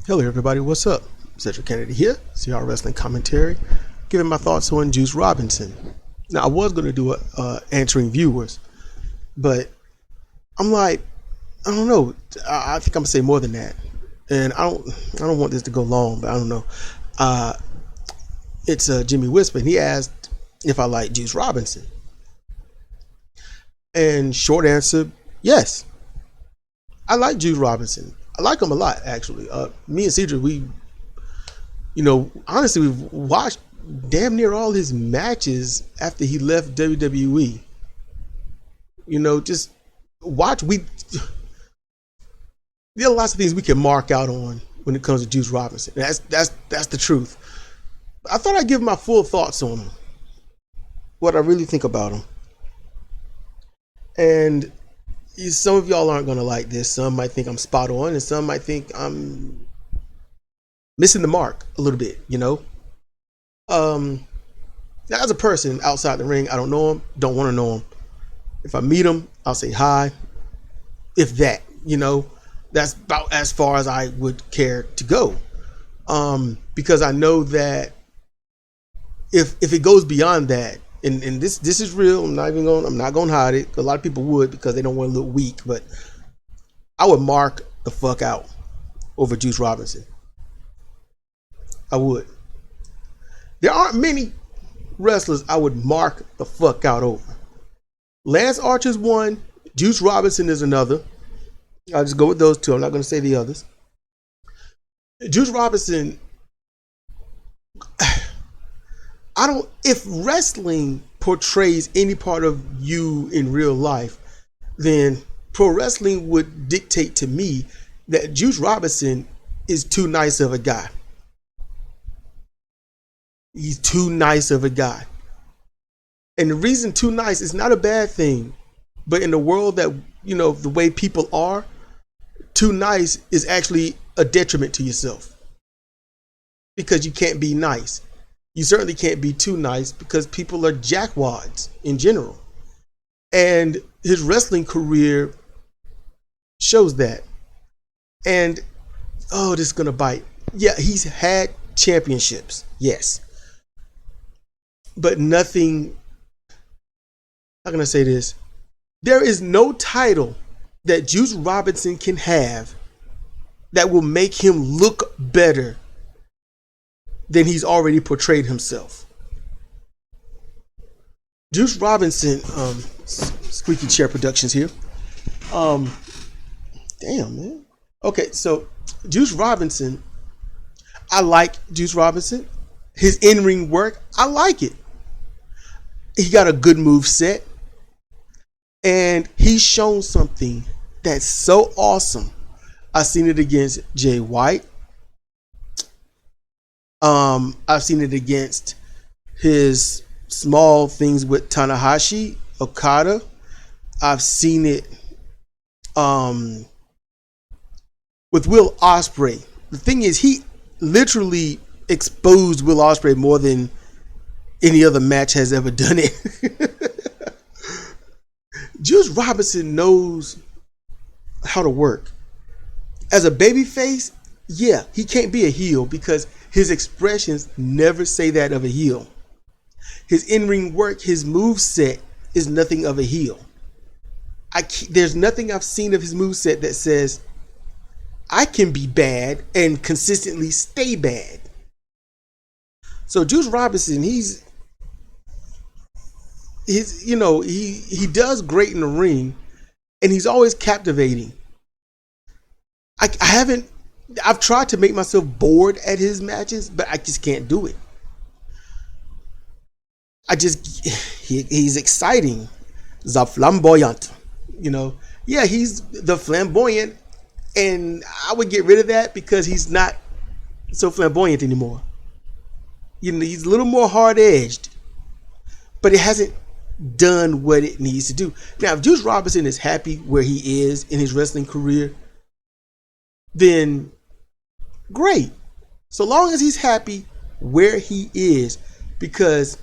Hello everybody, what's up? Cedric Kennedy here, CR Wrestling Commentary, giving my thoughts on Juice Robinson. Now I was going to do answering viewers, but I'm like, I don't know, I think I'm going to say more than that. And I don't want this to go long, but I don't know. It's Jimmy Whisper, and he asked if I like Juice Robinson. And short answer, yes. I like Juice Robinson. I like him a lot, actually. Me and Cedric, honestly, we've watched damn near all his matches after he left WWE. Just watch. There are lots of things we can mark out on when it comes to Juice Robinson. That's the truth. I thought I'd give my full thoughts on him, what I really think about him, and some of y'all aren't going to like this. Some might think I'm spot on, and some might think I'm missing the mark a little bit, Now, as a person outside the ring, I don't know him, don't want to know him. If I meet him, I'll say hi. If that, that's about as far as I would care to go. Because I know that if it goes beyond that, and this is real. I'm not going to hide it. A lot of people would because they don't want to look weak, but I would mark the fuck out over Juice Robinson. I would. There aren't many wrestlers I would mark the fuck out over. Lance Archer's one. Juice Robinson is another. I'll just go with those two. I'm not going to say the others. Juice Robinson, if wrestling portrays any part of you in real life, then pro wrestling would dictate to me that Juice Robinson is too nice of a guy. He's too nice of a guy. And the reason too nice is not a bad thing, but in the world that, the way people are, too nice is actually a detriment to yourself. Because you can't be nice. You certainly can't be too nice because people are jackwads in general. And his wrestling career shows that. And, this is going to bite. Yeah, he's had championships. Yes. But nothing, how can I say this? There is no title that Juice Robinson can have that will make him look better than he's already portrayed himself. Juice Robinson, Squeaky Chair Productions here. Damn, man. Okay, so Juice Robinson, I like Juice Robinson. His in-ring work, I like it. He got a good move set. And he's shown something that's so awesome. I've seen it against Jay White. I've seen it against his small things with Tanahashi, Okada. I've seen it with Will Ospreay. The thing is, he literally exposed Will Ospreay more than any other match has ever done it. Juice Robinson knows how to work. As a babyface, yeah, he can't be a heel because his expressions never say that of a heel. His in-ring work, his moveset is nothing of a heel. There's nothing I've seen of his moveset that says, I can be bad and consistently stay bad. So Juice Robinson, he does great in the ring and he's always captivating. I've tried to make myself bored at his matches, but I just can't do it. He's exciting. The flamboyant, Yeah, he's the flamboyant, and I would get rid of that because he's not so flamboyant anymore. He's a little more hard-edged, but it hasn't done what it needs to do. Now, if Juice Robinson is happy where he is in his wrestling career, then great. So long as he's happy where he is, because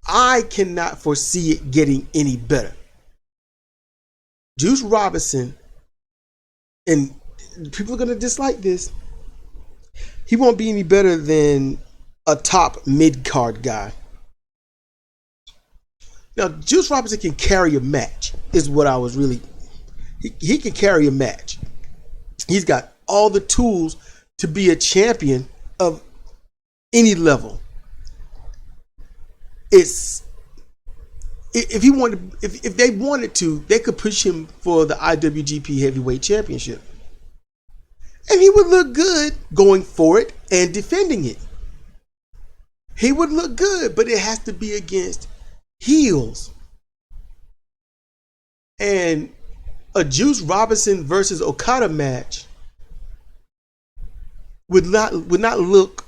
I cannot foresee it getting any better. Juice Robinson, and people are going to dislike this, he won't be any better than a top mid-card guy. Now, Juice Robinson can carry a match, is what I was really... He can carry a match. He's got all the tools to be a champion of any level. If they wanted to, they could push him for the IWGP Heavyweight Championship. And he would look good going for it and defending it. He would look good, but it has to be against heels. And a Juice Robinson versus Okada match would not look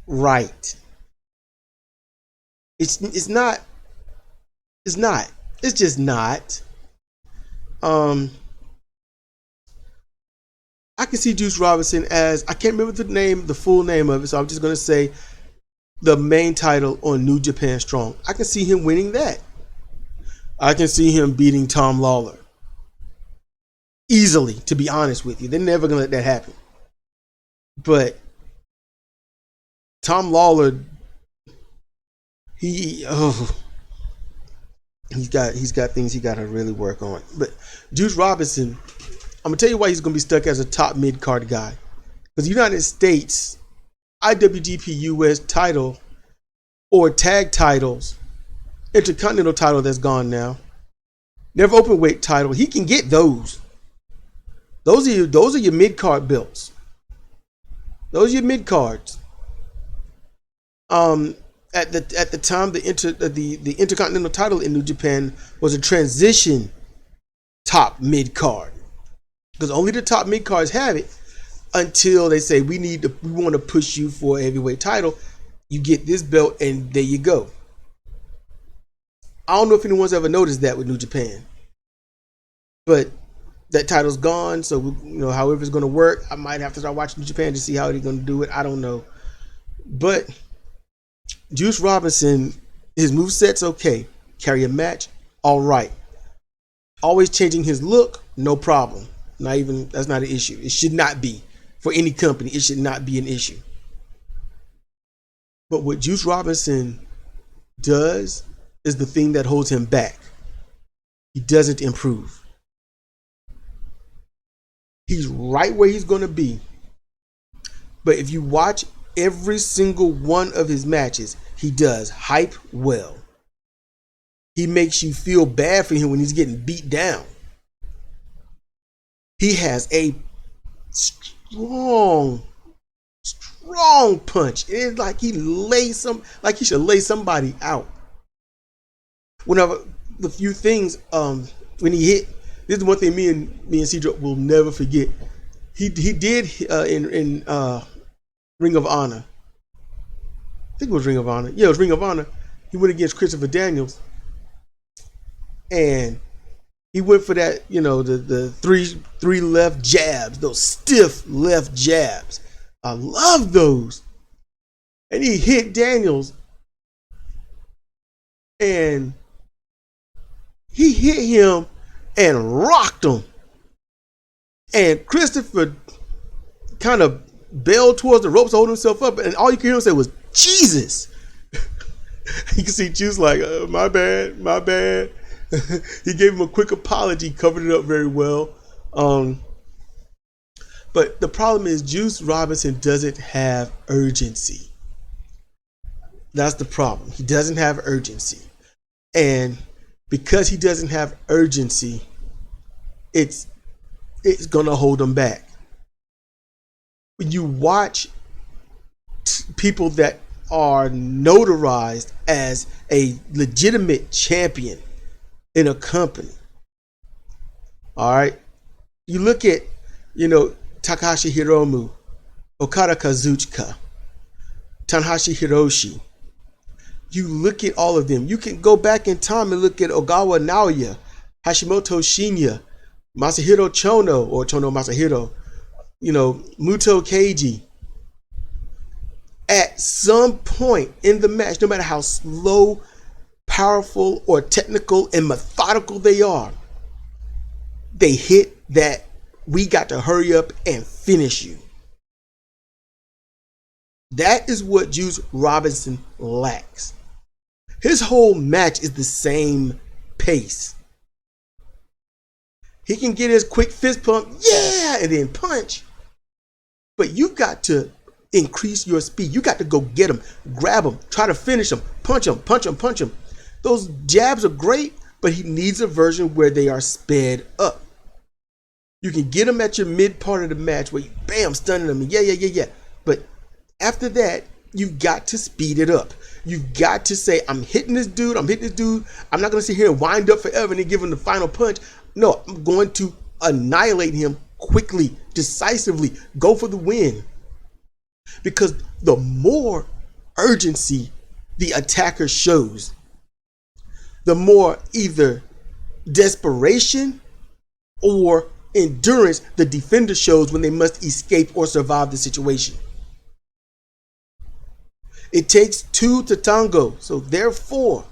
right. It's just not. I can see Juice Robinson as, I can't remember the full name of it, so I'm just gonna say the main title on New Japan Strong. I can see him winning that. I can see him beating Tom Lawler easily, to be honest with you. They're never gonna let that happen. But Tom Lawler, he's got things he got to really work on. But Juice Robinson, I'm gonna tell you why he's gonna be stuck as a top mid card guy. Because the United States IWGP US title or tag titles, Intercontinental title that's gone now, never open weight title, he can get those. Those are your mid card belts. Those are your mid cards. At the time, the Intercontinental title in New Japan was a transition top mid card, because only the top mid cards have it until they say we want to push you for a heavyweight title. You get this belt, and there you go. I don't know if anyone's ever noticed that with New Japan, but that title's gone. So however it's going to work, I might have to start watching New Japan to see how they're going to do it. I don't know, but Juice Robinson, his moveset's okay. Carry a match, all right. Always changing his look, no problem. That's not an issue. It should not be. For any company, it should not be an issue. But what Juice Robinson does is the thing that holds him back. He doesn't improve. He's right where he's going to be. But if you watch every single one of his matches, he does hype well. He makes you feel bad for him when he's getting beat down. He has a strong punch. It's like he should lay somebody out. Whenever the few things when he hit, this is one thing me and Cedric will never forget. He did in Ring of Honor. I think it was Ring of Honor. Yeah, it was Ring of Honor. He went against Christopher Daniels, and he went for that, the three left jabs, those stiff left jabs. I love those. And he hit Daniels, and he hit him and rocked him. And Christopher kind of bailed towards the ropes to hold himself up, and all you could hear him say was, Jesus. You can see Juice like, my bad. He gave him a quick apology, covered it up very well. But the problem is Juice Robinson doesn't have urgency. That's the problem. He doesn't have urgency. And because he doesn't have urgency, it's going to hold him back. When you watch people that are notarized as a legitimate champion in a company, all right, you look at, Takahashi Hiromu, Okada Kazuchika, Tanahashi Hiroshi. You look at all of them. You can go back in time and look at Ogawa Naoya, Hashimoto Shinya, Masahiro Chono, or Chono Masahiro, Muto Keiji. At some point in the match, no matter how slow, powerful, or technical and methodical they are, they hit that we got to hurry up and finish you. That is what Juice Robinson lacks. His whole match is the same pace. He can get his quick fist pump, yeah, and then punch. But you got to increase your speed. You got to go get him, grab him, try to finish him, punch him, punch him, punch him. Those jabs are great, but he needs a version where they are sped up. You can get him at your mid part of the match where you bam, stunning him, and yeah. But after that, you've got to speed it up. You've got to say, I'm hitting this dude. I'm not going to sit here and wind up forever and then give him the final punch. No, I'm going to annihilate him quickly, decisively, go for the win. Because the more urgency the attacker shows, the more either desperation or endurance the defender shows when they must escape or survive the situation. It takes two to tango, so therefore,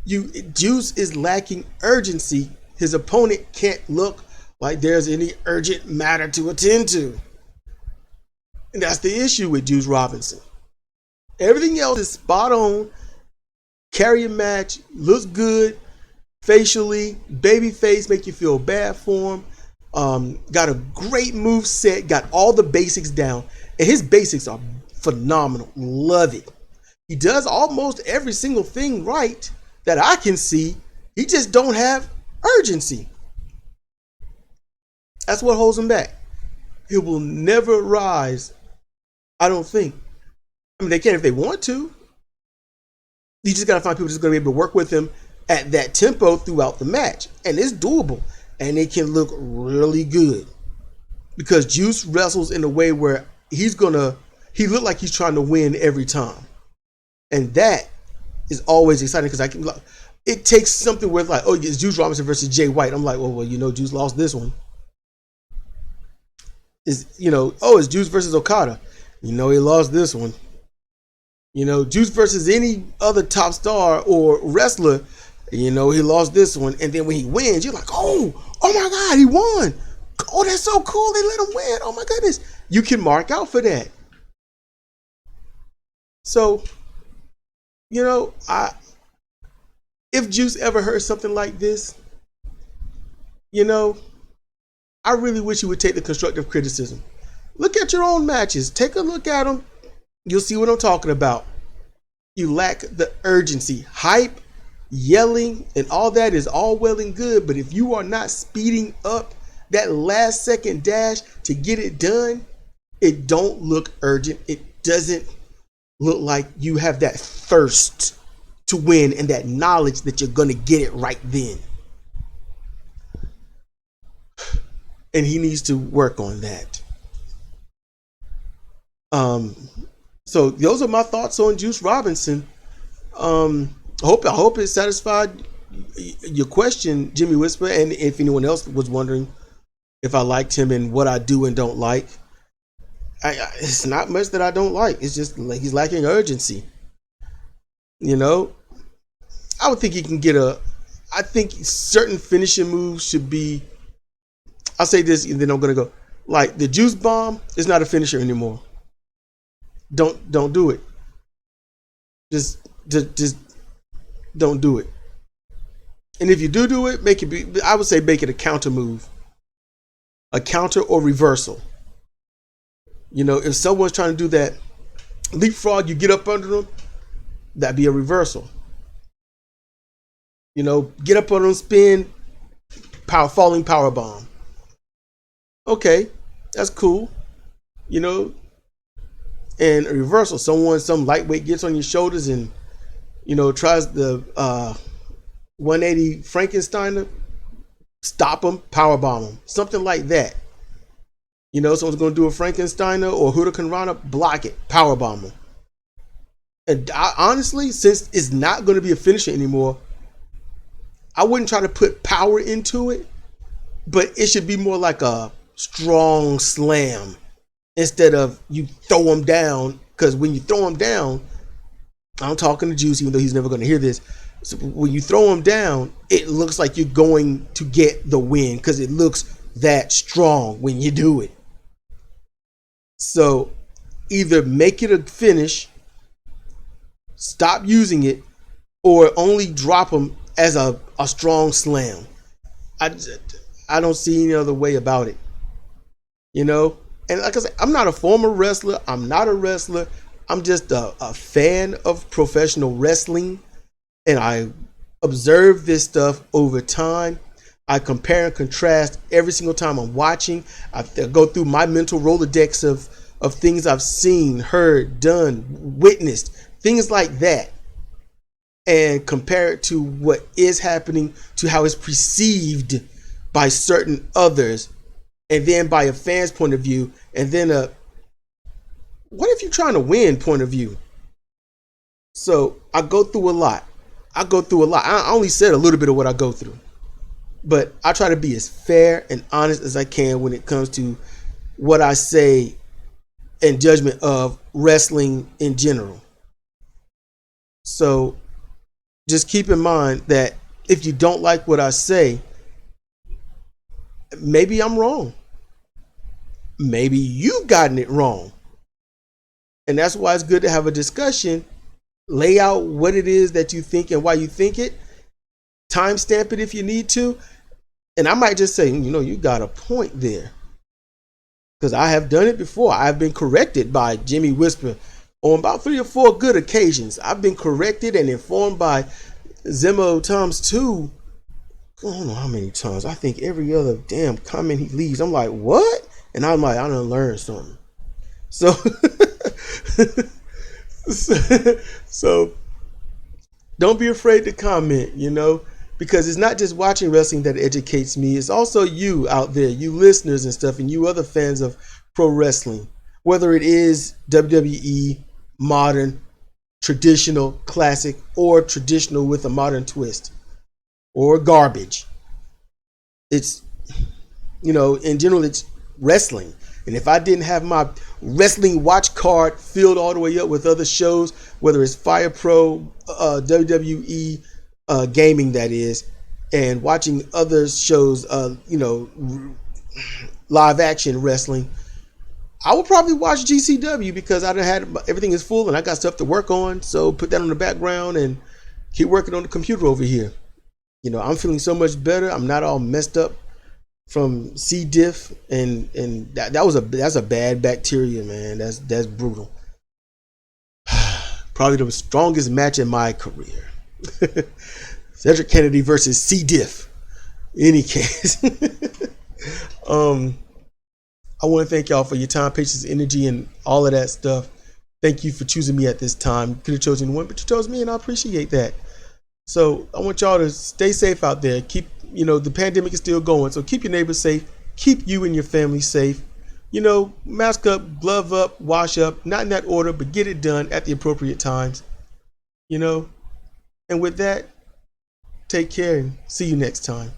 Juice is lacking urgency. His opponent can't look like there's any urgent matter to attend to. And that's the issue with Juice Robinson. Everything else is spot on. Carry a match, looks good, facially, baby face, make you feel bad for him. Got a great move set, got all the basics down. And his basics are phenomenal. Love it. He does almost every single thing right that I can see. He just don't have urgency. That's what holds him back. He will never rise, I don't think. I mean, they can if they want to. You just got to find people that's going to be able to work with him at that tempo throughout the match. And it's doable. And it can look really good. Because Juice wrestles in a way where he look like he's trying to win every time. And that is always exciting because it takes something where it's like, oh, it's Juice Robinson versus Jay White. I'm like, well, Juice lost this one. It's Juice versus Okada. He lost this one. Juice versus any other top star or wrestler, he lost this one. And then when he wins, you're like, oh my God, he won. Oh, that's so cool. They let him win. Oh my goodness. You can mark out for that. So, if Juice ever heard something like this, I really wish he would take the constructive criticism. Look at your own matches. Take a look at them. You'll see what I'm talking about. You lack the urgency. Hype, yelling, and all that is all well and good, but if you are not speeding up that last second dash to get it done, it don't look urgent. It doesn't look like you have that thirst to win and that knowledge that you're going to get it right then. And he needs to work on that. So those are my thoughts on Juice Robinson. I hope it satisfied your question, Jimmy Whisper, and if anyone else was wondering if I liked him and what I do and don't like. It's not much that I don't like. It's just like he's lacking urgency. I would think he can get I think certain finishing moves should be, I'll say this and then I'm going to go. Like the Juice Bomb is not a finisher anymore. Don't do it. Just don't do it. And if you do it, I would say make it a counter move. A counter or reversal. If someone's trying to do that leapfrog, you get up under them, that'd be a reversal. Get up under them, spin, falling power bomb. Okay, that's cool. And a reversal, some lightweight gets on your shoulders and tries the 180 Frankensteiner, stop him, power bomb him, something like that. Someone's going to do a Frankensteiner or Hurricane Rana, block it, power bomb him. And honestly, since it's not going to be a finisher anymore, I wouldn't try to put power into it, but it should be more like a strong slam instead of you throw him down. Because when you throw him down, I'm talking to Juice, even though he's never going to hear this. So when you throw him down, it looks like you're going to get the win because it looks that strong when you do it. So either make it a finish, stop using it, or only drop them as a strong slam. I, I don't see any other way about it, you know? And like I said, I'm not a former wrestler. I'm not a wrestler. I'm just a fan of professional wrestling. And I observe this stuff over time. I compare and contrast every single time I'm watching. I go through my mental Rolodex of things I've seen, heard, done, witnessed, things like that, and compare it to what is happening, to how it's perceived by certain others, and then by a fan's point of view, and then a what if you're trying to win point of view. So I go through a lot. I only said a little bit of what I go through, but I try to be as fair and honest as I can when it comes to what I say in judgment of wrestling in general. So just keep in mind that if you don't like what I say, maybe I'm wrong. Maybe you've gotten it wrong. And that's why it's good to have a discussion, lay out what it is that you think and why you think it, timestamp it if you need to. And I might just say, you got a point there. Because I have done it before. I've been corrected by Jimmy Whisper on about 3 or 4 good occasions. I've been corrected and informed by Zemo Toms 2. I don't know how many times. I think every other damn comment he leaves, I'm like, what? And I'm like, I done learned something. So, so don't be afraid to comment, because it's not just watching wrestling that educates me. It's also you out there, you listeners and stuff, and you other fans of pro wrestling, whether it is WWE, modern, traditional, classic, or traditional with a modern twist, or garbage. It's, in general, it's wrestling. And if I didn't have my wrestling watch card filled all the way up with other shows, whether it's Fire Pro, WWE, gaming, that is, and watching other shows, live action wrestling, I would probably watch GCW because I done had everything is full and I got stuff to work on. So put that on the background and keep working on the computer over here. I'm feeling so much better. I'm not all messed up from C. diff, and that's a bad bacteria, man. That's brutal. Probably the strongest match in my career. Cedric Kennedy versus C. diff. Any case. I want to thank y'all for your time, patience, energy, and all of that stuff. Thank you for choosing me at this time. You could have chosen one, but you chose me, and I appreciate that. So I want y'all to stay safe out there. Keep, the pandemic is still going, so keep your neighbors safe. Keep you and your family safe. Mask up, glove up, wash up. Not in that order, but get it done at the appropriate times. And with that, take care and see you next time.